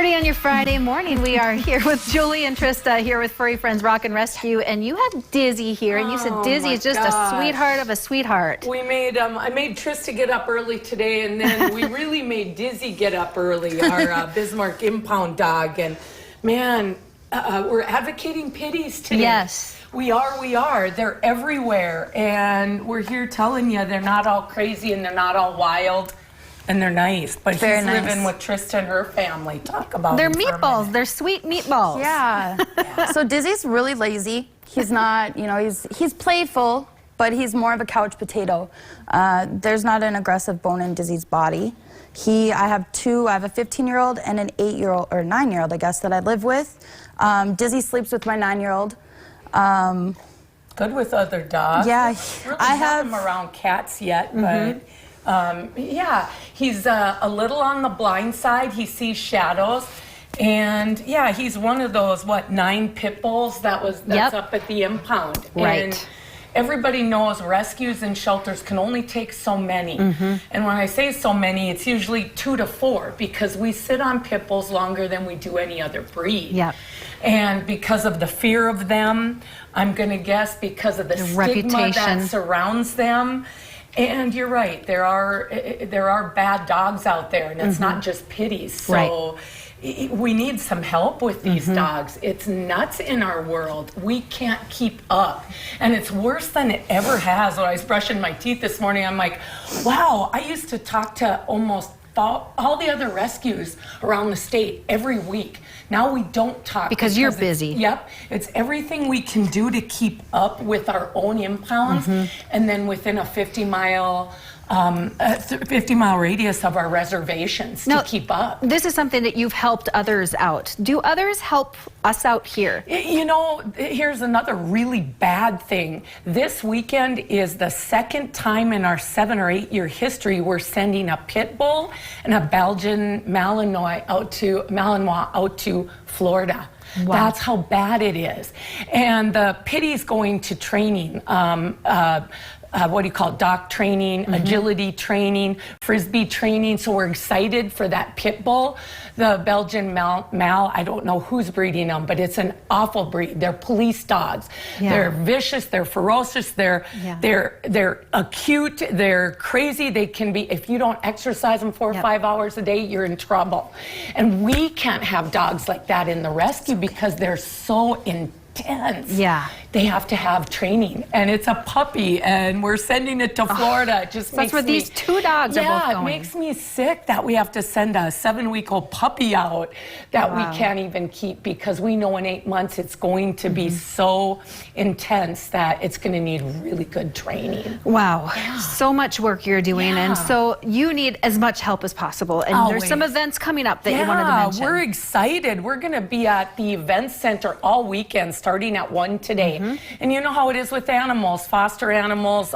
6:40 on your Friday morning. We are here with Julie and Trista here with Furry Friends Rock and Rescue, and you have Dizzy here, and you said Dizzy is just a sweetheart of a sweetheart. We made I made Trista get up early today, and then we really made Dizzy get up early, our Bismarck impound dog, and man, we're advocating pitties today. Yes. We are. They're everywhere, and we're here telling you they're not all crazy and they're not all wild. And they're nice, but he's living with Trista and her family. Talk about They're meatballs. They're sweet meatballs. Yeah. So Dizzy's really lazy. He's not, you know, he's playful, but he's more of a couch potato. There's not an aggressive bone in Dizzy's body. I have a 15-year-old and an 8-year-old, or 9-year-old, I guess, that I live with. Dizzy sleeps with my 9-year-old. Good with other dogs. Yeah, really I have him around cats yet, but yeah, he's a little on the blind side. He sees shadows, and yeah, he's one of those 9 pit bulls that's up at the impound. Right. And everybody knows rescues and shelters can only take so many. And when I say so many, it's usually 2 to 4 because we sit on pit bulls longer than we do any other breed. Yep. And because of the fear of them, I'm going to guess because of the stigma that surrounds them. And you're right, there are bad dogs out there, and it's not just pitties. So we need some help with these dogs. It's nuts in our world. We can't keep up. And it's worse than it ever has. When I was brushing my teeth this morning, I'm like, wow, I used to talk to almost all the other rescues around the state every week. Now we don't talk. Because you're busy. Yep. It's everything we can do to keep up with our own impounds, and then within a 50-mile radius of our reservations to keep up. This is something that you've helped others out. Do others help us out here? You know, here's another really bad thing. This weekend is the second time in our 7 or 8 year history we're sending a pit bull and a Belgian Malinois out to Florida. Wow. That's how bad it is. And the pitty's going to training. What do you call it? Dock training, agility training, frisbee training. So we're excited for that pit bull. The Belgian Mal, I don't know who's breeding them, but it's an awful breed. They're police dogs. They're vicious, they're ferocious, they're acute, they're crazy. They can be, if you don't exercise them 4 or 5 hours a day, you're in trouble. And we can't have dogs like that in the rescue because they're so intense. Yeah. They have to have training, and it's a puppy, and we're sending it to Florida. It just that's where these 2 dogs are both going. It makes me sick that we have to send a 7-week-old puppy out that we can't even keep because we know in 8 months it's going to be so intense that it's going to need really good training. Wow. So much work you're doing, and so you need as much help as possible. And there's some events coming up that you wanted to mention. We're excited. We're going to be at the event center all weekend starting at 1 today. And you know how it is with animals. Foster animals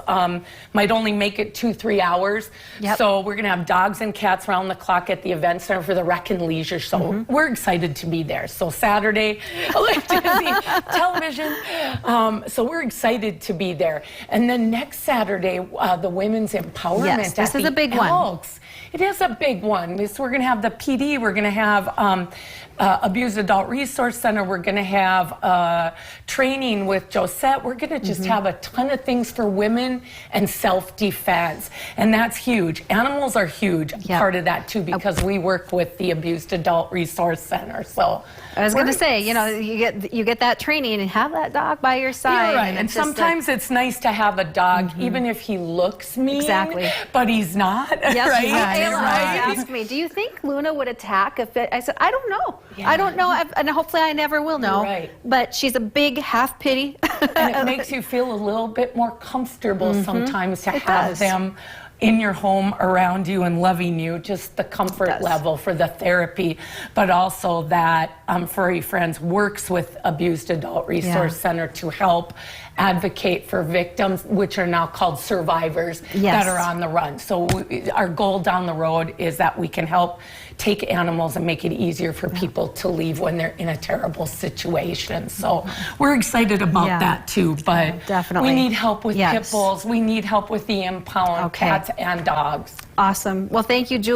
might only make it 2-3 hours. So we're going to have dogs and cats around the clock at the event center for the rec and leisure. So we're excited to be there. So Saturday, television. So we're excited to be there. And then next Saturday, the Women's Empowerment. Yes, this is a big one. It is a big one. We're going to have the PD. We're going to have Abused Adult Resource Center. We're going to have training with Josette. We're going to just have a ton of things for women and self-defense. And that's huge. Animals are huge part of that, too, because we work with the Abused Adult Resource Center. So I was going to say, you know, you get that training and have that dog by your side. You're right. And sometimes it's nice to have a dog, even if he looks mean, but he's not. Right? Asked me, do you think Luna would attack if it? I said, I don't know. I don't know, and hopefully I never will know. But she's a big half pitty. And it makes you feel a little bit more comfortable sometimes to have them in your home around you and loving you, just the comfort level for the therapy, but also that Furry Friends works with Abused Adult Resource Center to help advocate for victims, which are now called survivors that are on the run. So our goal down the road is that we can help take animals and make it easier for people to leave when they're in a terrible situation. So we're excited about that too, but we need help with pit bulls. We need help with the impound cats and dogs. Awesome. Well, thank you, Julie.